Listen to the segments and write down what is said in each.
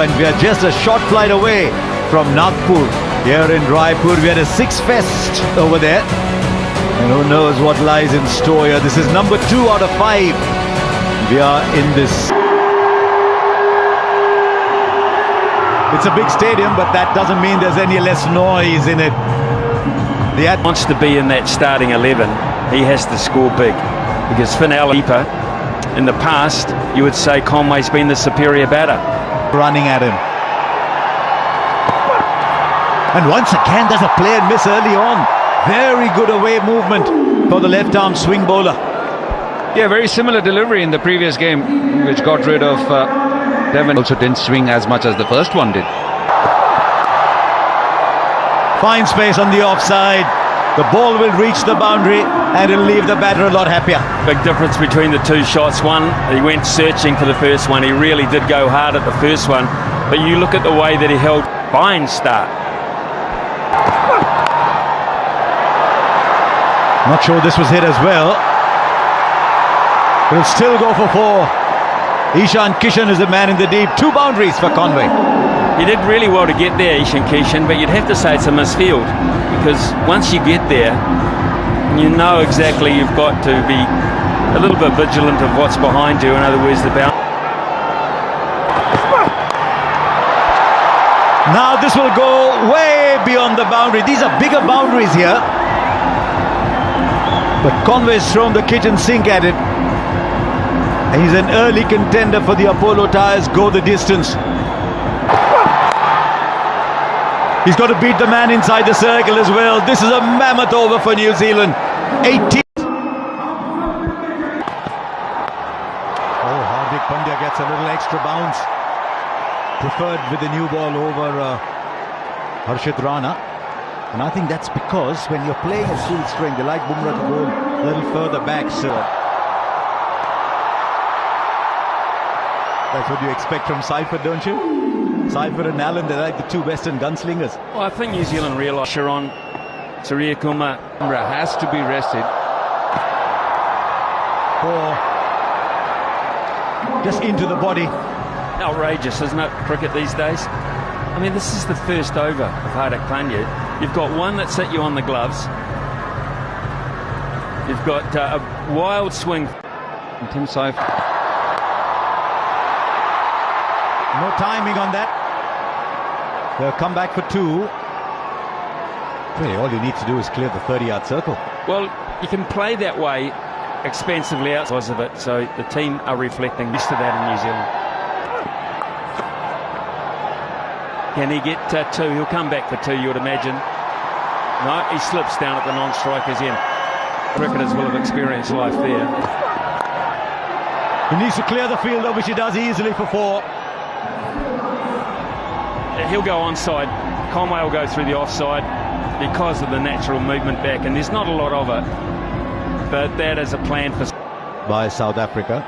and we are just a short flight away from Nagpur. Here in Raipur, we had a 6 fest over there. And who knows what lies in store here. This is number 2 out of 5. We are in this. It's a big stadium, but that doesn't mean there's any less noise in it. He wants to be in that starting 11. He has to score big. Because Finn Allen, in the past, you would say Conway's been the superior batter. Running at him. And once again, there's a play and miss early on. Very good away movement for the left-arm swing bowler. Yeah, very similar delivery in the previous game, which got rid of Devon. Also didn't swing as much as the first one did. Fine space on the offside. The ball will reach the boundary and it'll leave the batter a lot happier. Big difference between the two shots. One, he went searching for the first one. He really did go hard at the first one. But you look at the way that he held. Fine start. Not sure this was hit as well. But it'll still go for 4. Ishan Kishan is the man in the deep. 2 boundaries for Conway. He did really well to get there, Ishan Kishan, but you'd have to say it's a misfield, because once you get there, you know exactly you've got to be a little bit vigilant of what's behind you. In other words, the boundary. Now this will go way beyond the boundary. These are bigger boundaries here. But Conway's thrown the kitchen sink at it. And he's an early contender for the Apollo Tyres Go the Distance. He's got to beat the man inside the circle as well. This is a mammoth over for New Zealand. 18. Hardik Pandya gets a little extra bounce. Preferred with the new ball over Harshit Rana. And I think that's because when you're playing at full strength, they like Bumrah to go a little further back. So that's what you expect from Seifert, don't you? Seifert and Allen, they're like the 2 Western gunslingers. Well, I think New Zealand realised Sharon, Surya Kumar. Bumrah has to be rested. Or just into the body. Outrageous, isn't it, cricket these days? I mean, this is the first over of Hardik Pandya. You've got one that's hit you on the gloves. You've got a wild swing. And Tim Seifert. No timing on that. They'll come back for 2. Really, all you need to do is clear the 30-yard circle. Well, you can play that way expensively outside of it, so the team are reflecting used to that in New Zealand. Can he get 2? He'll come back for 2, you would imagine. No, he slips down at the non-striker's end. Cricketers will have experienced life there. He needs to clear the field, which he does easily for 4. He'll go onside. Conway will go through the offside because of the natural movement back, and there's not a lot of it. But that is a plan for by South Africa.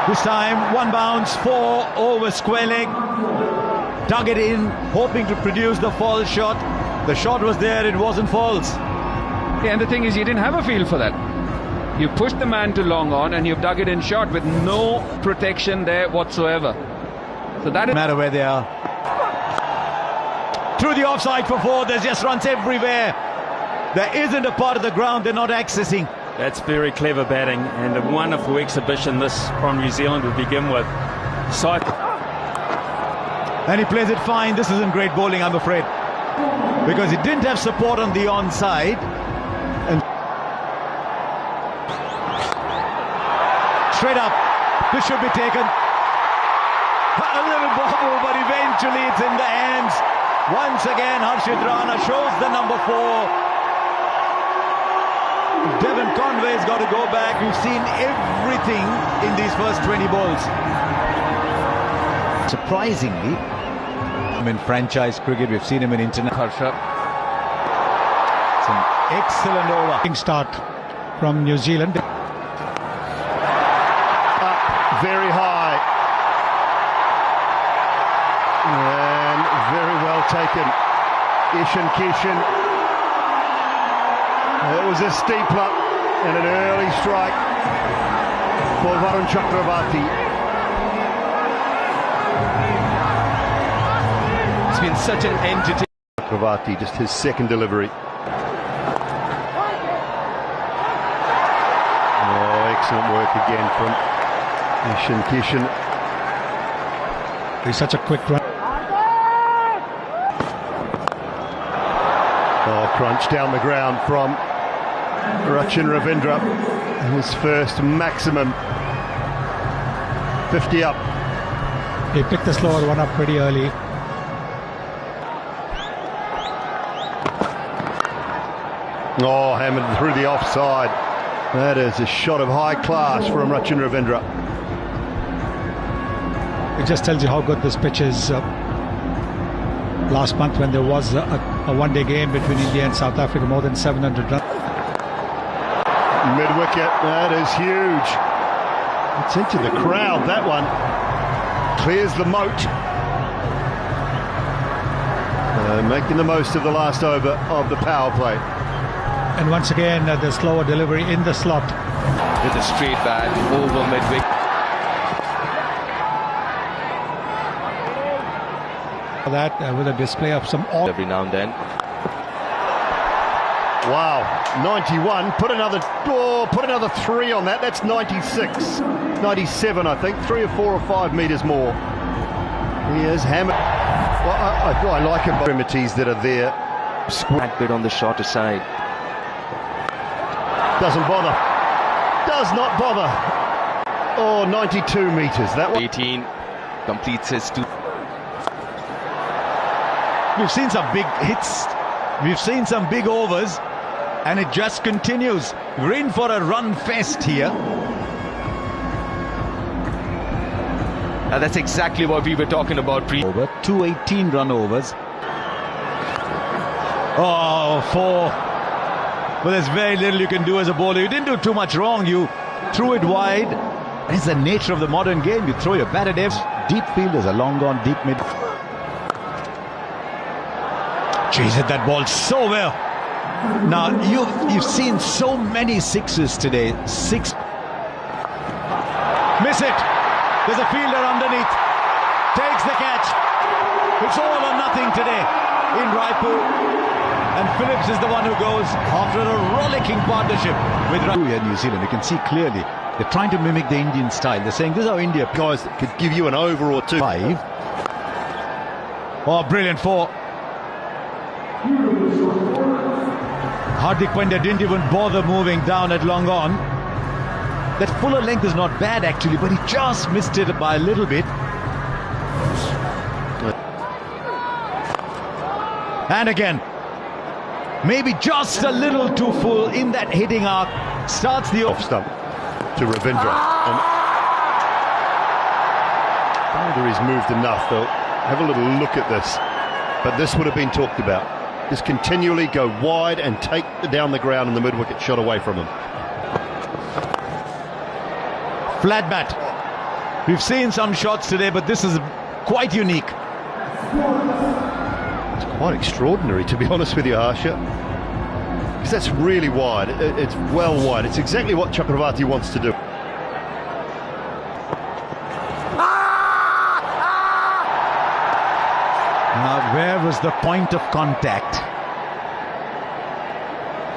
This time, 1 bounce, 4 over square leg. Dug it in, hoping to produce the false shot. The shot was there, it wasn't false. Yeah, and the thing is, you didn't have a feel for that. You pushed the man to long on and you've dug it in short with no protection there whatsoever. So that doesn't matter where they are. Through the offside for 4, there's just runs everywhere. There isn't a part of the ground they're not accessing. That's very clever batting and a wonderful exhibition this from New Zealand to begin with. And he plays it fine. This isn't great bowling, I'm afraid, because he didn't have support on the onside. And straight up, this should be taken. A little bobble, but eventually it's in the hands. Once again, Harshit Rana shows the number 4. Devon Conway's got to go back. We've seen everything in these first 20 balls. Surprisingly, in franchise cricket, we've seen him in international. It's an excellent over. Start from New Zealand. Up very high. And very well taken. Ishan Kishan. It was a steepler and an early strike for Varun Chakravarti. and such an entity. Chakravarti, just his second delivery. Oh, excellent work again from Ishan Kishan. He's such a quick run. Oh, crunch down the ground from Rachin Ravindra. His first maximum 50 up. He picked the slower one up pretty early. Oh, hammered through the offside. That is a shot of high class from Rachin Ravindra. It just tells you how good this pitch is. Last month when there was a one-day game between India and South Africa, more than 700 runs. Mid-wicket, that is huge. It's into the crowd, that one. Clears the moat. Making the most of the last over of the power play. And once again, the slower delivery in the slot. With a straight bat over mid-wicket. That with a display of some Every now and then. Wow, 91. Put another 3 on that. That's 96, 97, I think. 3 or 4 or 5 metres more. He is hammered. Well, I like him. Primities that are there. Squat bit on the shorter side. Doesn't bother. Does not bother. Oh, 92 metres. That one. 18 completes his 2. We've seen some big hits. We've seen some big overs. And it just continues. We're in for a run fest here. That's exactly what we were talking about. Over 218 run overs. Oh, 4. But there's very little you can do as a bowler. You didn't do too much wrong. You threw it wide. It's the nature of the modern game. You throw your bat at deep fielders, a long gone, deep mid. Jeez, hit that ball so well. Now, you've seen so many sixes today. 6. Miss it. There's a fielder underneath. Takes the catch. It's all or nothing today in Raipur. And Phillips is the one who goes after a rollicking partnership with New Zealand. You can see clearly they're trying to mimic the Indian style. They're saying this is how India Guys that could give you an over or 2. 5. Oh, brilliant 4. Hardik Pandya didn't even bother moving down at long on. That fuller length is not bad actually, but he just missed it by a little bit. And again, maybe just a little too full in that hitting arc. Starts the Off stump to Ravindra. And Boulder is moved enough. They'll have a little look at this. But this would have been talked about. Just continually go wide and take down the ground and the mid-wicket shot away from him. flat bat. We've seen some shots today, but this is quite unique. It's quite extraordinary, to be honest with you, Harsha. Because that's really wide. It's well wide. It's exactly what Chakravarti wants to do. Now, where was the point of contact?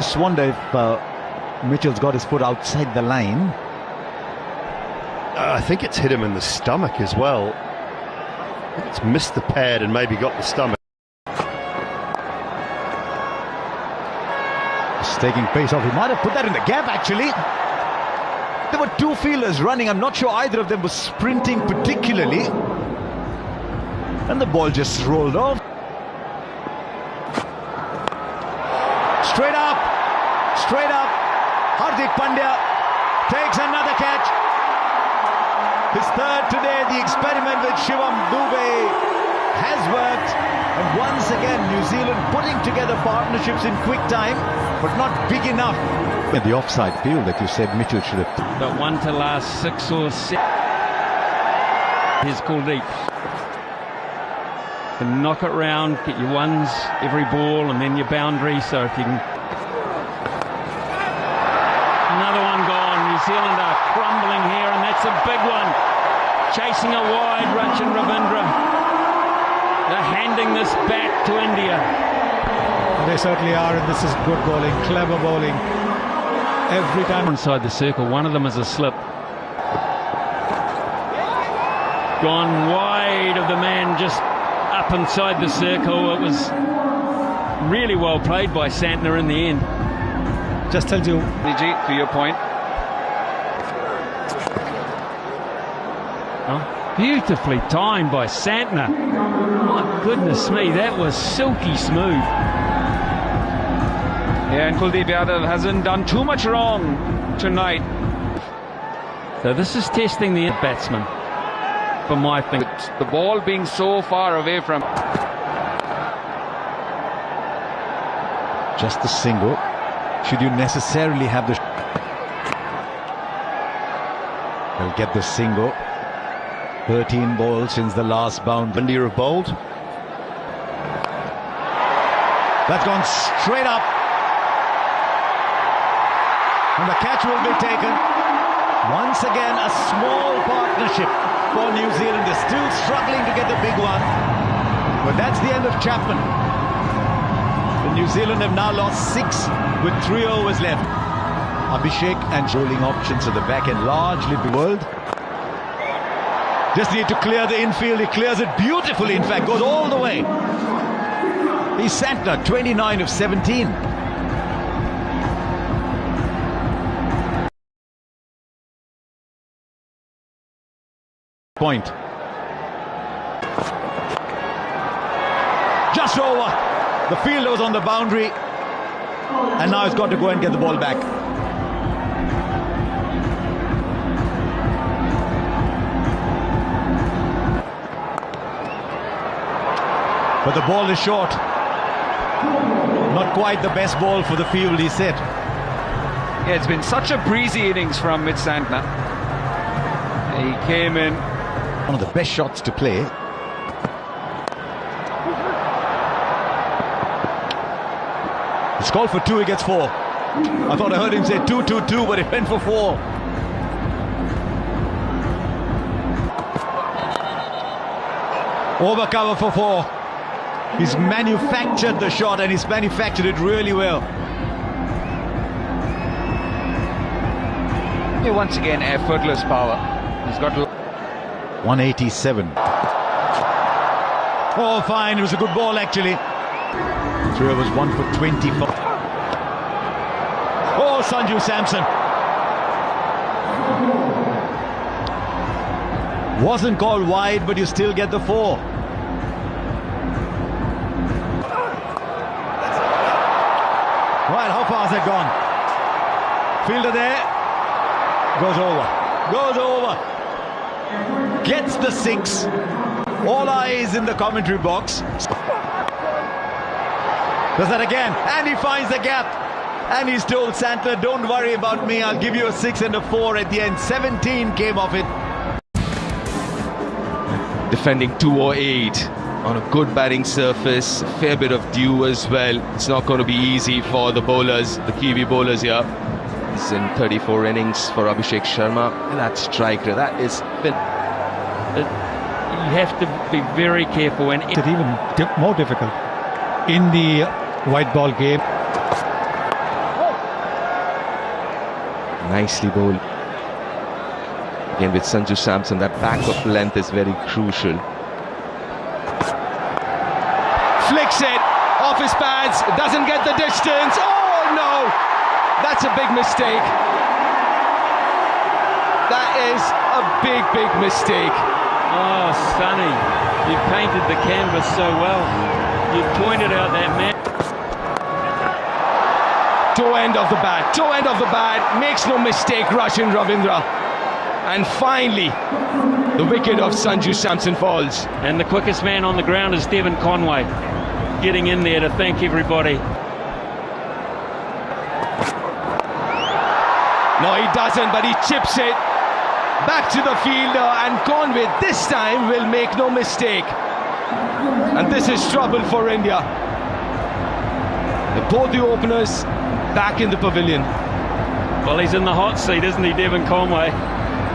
Just wonder if Mitchell's got his foot outside the line. I think it's hit him in the stomach as well. It's missed the pad and maybe got the stomach. Just taking pace off. He might have put that in the gap, actually. There were two fielders running. I'm not sure either of them was sprinting particularly. And the ball just rolled off. Straight up. Straight up. Hardik Pandya takes another catch. His third today. The experiment with Shivam Dubey has worked. And once again, New Zealand putting together partnerships in quick time, but not big enough. In the offside field that you said Mitchell should have. But one to last 6 or 7. Here's Kuldeep. And knock it round, get your ones every ball, and then your boundary. So if you can. Another one gone. New Zealand are crumbling here, and that's a big one. Chasing a wide, Rachin Ravindra. They're handing this back to India. They certainly are, and this is good bowling, clever bowling. Every time Inside the circle, one of them is a slip. Gone wide of the man just up inside the circle. It was really well played by Santner in the end. just tells you. Vijay, to your point. Oh, beautifully timed by Santner. My goodness me, that was silky smooth. Yeah, and Kuldeep Yadav hasn't done too much wrong tonight. So this is testing the batsman, for my thing. The ball being so far away from... Just the single. Should you necessarily have the... They'll get the single. 13 balls since the last boundary. India have bowled. That's gone straight up. And the catch will be taken. Once again, a small partnership for New Zealand. They're still struggling to get the big one. But that's the end of Chapman. The New Zealand have now lost 6 with 3 overs left. Abhishek and bowling options at the back end largely the world. Just need to clear the infield. He clears it beautifully, in fact, goes all the way. He's Santner, 29 of 17. Point. Just over. The fielder was on the boundary. And now he's got to go and get the ball back. But the ball is short. Not quite the best ball for the field, he said. Yeah, it's been such a breezy innings from Mitch Santner. He came in. One of the best shots to play. It's called for 2, he gets 4. I thought I heard him say 2-2-2, but it went for 4. Over cover for 4. He's manufactured the shot, and he's manufactured it really well. Yeah, once again, effortless power. He's got 187. Oh, fine. It was a good ball, actually. 3 overs, 1 for 24. Oh, Sanju Samson. Wasn't called wide, but you still get the 4. Right, how far has it gone? Fielder there. Goes over. Gets the 6. All eyes in the commentary box. Does that again. And he finds the gap. And he's told Santner, don't worry about me. I'll give you a 6 and a 4 at the end. 17 came off it. Defending 208 on a good batting surface, a fair bit of dew as well. It's not going to be easy for the bowlers, the Kiwi bowlers here. It's in 34 innings for Abhishek Sharma. And that striker, that is... You have to be very careful, and It's even more difficult in the white ball game. Nicely bowled. Again with Sanju Samson, that back of length is very crucial. Flicks it off his pads, doesn't get the distance. Oh no, that's a big mistake. That is a big mistake. oh, Sonny, you painted the canvas so well. You pointed out that man. Toe end of the bat, makes no mistake, Roshan Ravindra. And finally, the wicket of Sanju Samson falls. And the quickest man on the ground is Devon Conway, getting in there to thank everybody. No, he doesn't, but he chips it back to the fielder, and Conway this time will make no mistake. And this is trouble for India. Both the openers back in the pavilion. Well, he's in the hot seat, isn't he, Devon Conway?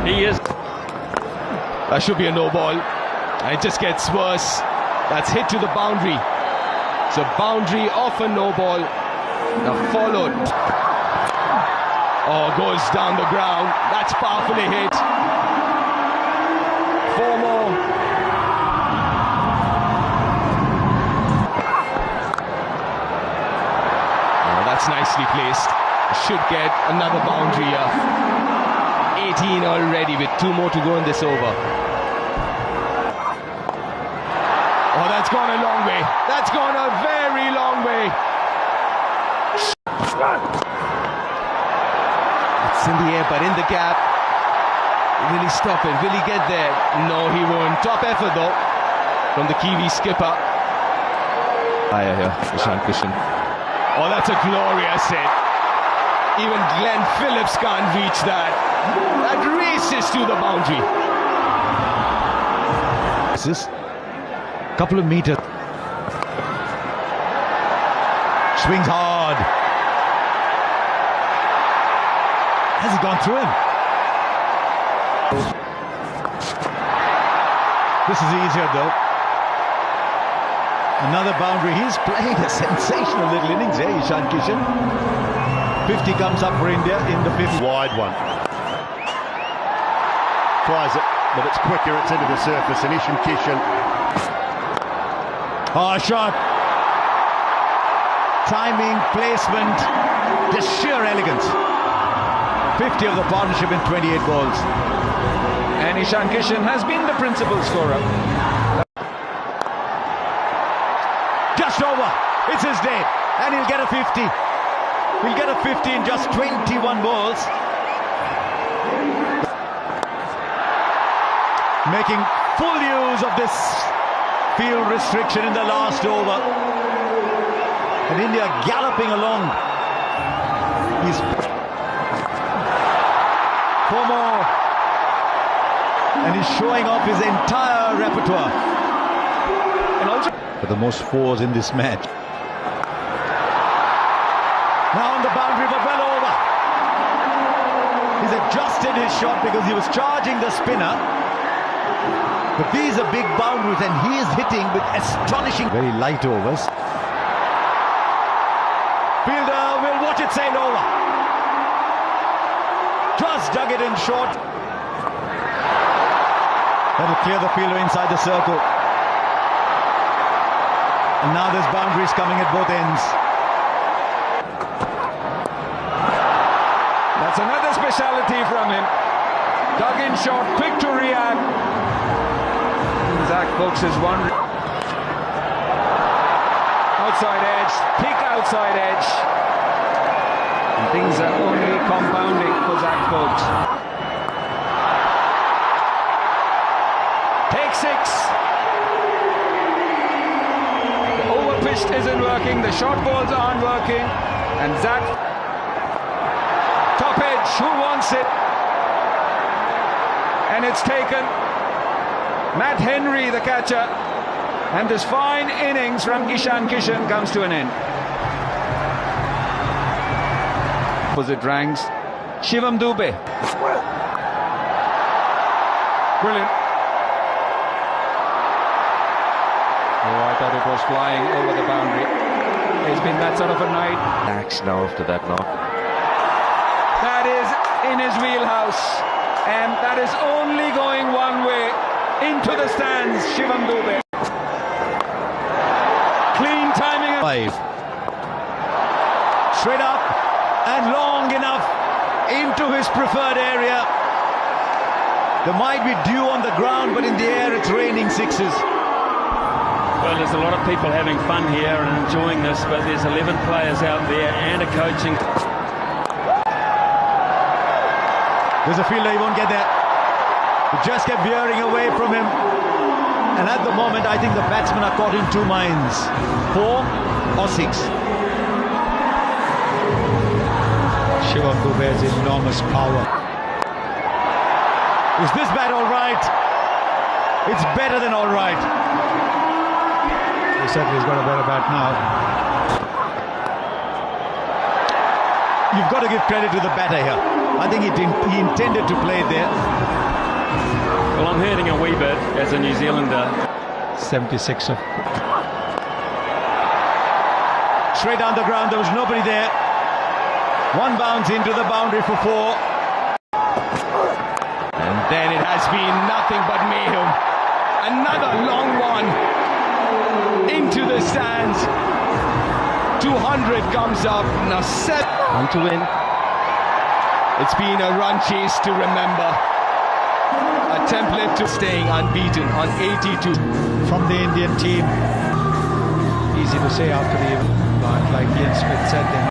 He is. That should be a no ball. And it just gets worse That's hit to the boundary. It's a boundary off a no ball. Now followed. Oh, goes down the ground. That's powerfully hit. 4 more. Oh, that's nicely placed. Should get another boundary here. 18 already with 2 more to go in this over. Oh, that's gone a long way. That's gone a very long way. It's in the air, but in the gap. Will he stop it? Will he get there? No, he won't. Top effort, though, from the Kiwi skipper. Fire here, Ishan Kishan. Oh, that's a glorious hit. Even Glenn Phillips can't reach that. That races to the boundary. This is a couple of meters. Swings hard. Has he gone through him? This is easier though. Another boundary. He's playing a sensational little innings here, Ishan Kishan. 50 comes up for India in the 5th. Wide one. Tries it, but it's quicker. It's into the surface. And Ishan Kishan. Oh, shot. Timing, placement, just sheer elegance. 50 of the partnership in 28 balls. And Ishan Kishan has been the principal scorer. Just over. It's his day. And he'll get a 50. He'll get a 50 in just 21 balls. Making full use of this field restriction in the last over. And India galloping along. He's 4 more. And he's showing off his entire repertoire. And also for the most 4s in this match. Now on the boundary, but well over. He's adjusted his shot because he was charging the spinner. But these are big boundaries and he is hitting with astonishing, very light overs. Fielder will watch it sail over. Just dug it in short. That'll clear the fielder inside the circle. And now there's boundaries coming at both ends. That's another speciality from him. Dug in short, quick to react. Zach Folks is one. Outside edge, peak outside edge. And things are only compounding for Zach Folks. Take 6. The overpitched isn't working, the short balls aren't working. And Zach, top edge, who wants it? And it's taken. Matt Henry, the catcher, and this fine innings from Ishan Kishan comes to an end. Opposite ranks, Shivam Dube. Brilliant. Oh, I thought it was flying over the boundary. It's been that sort of a night. Max now after that knock. That is in his wheelhouse, and that is only going one way. Into the stands, Shivam Dube. Clean timing. 5. Straight up and long enough into his preferred area. There might be dew on the ground, but in the air it's raining 6s. Well, there's a lot of people having fun here and enjoying this, but there's 11 players out there and a coaching. There's a fielder, he won't get there. He just kept veering away from him. And at the moment, I think the batsmen are caught in 2 minds. 4 or 6. Shivam Dube's enormous power. Is this bat all right? It's better than all right. He certainly has got a better bat now. You've got to give credit to the batter here. I think he intended to play there. Well, I'm hurting a wee bit as a New Zealander. 76 of. Straight down the ground, there was nobody there. One bounce into the boundary for 4. And then it has been nothing but mayhem. Another long one into the stands. 200 comes up. Now 7 on to win. It's been a run chase to remember. A template to staying unbeaten on 82. From the Indian team. Easy to say after the event, but like Ian Smith said,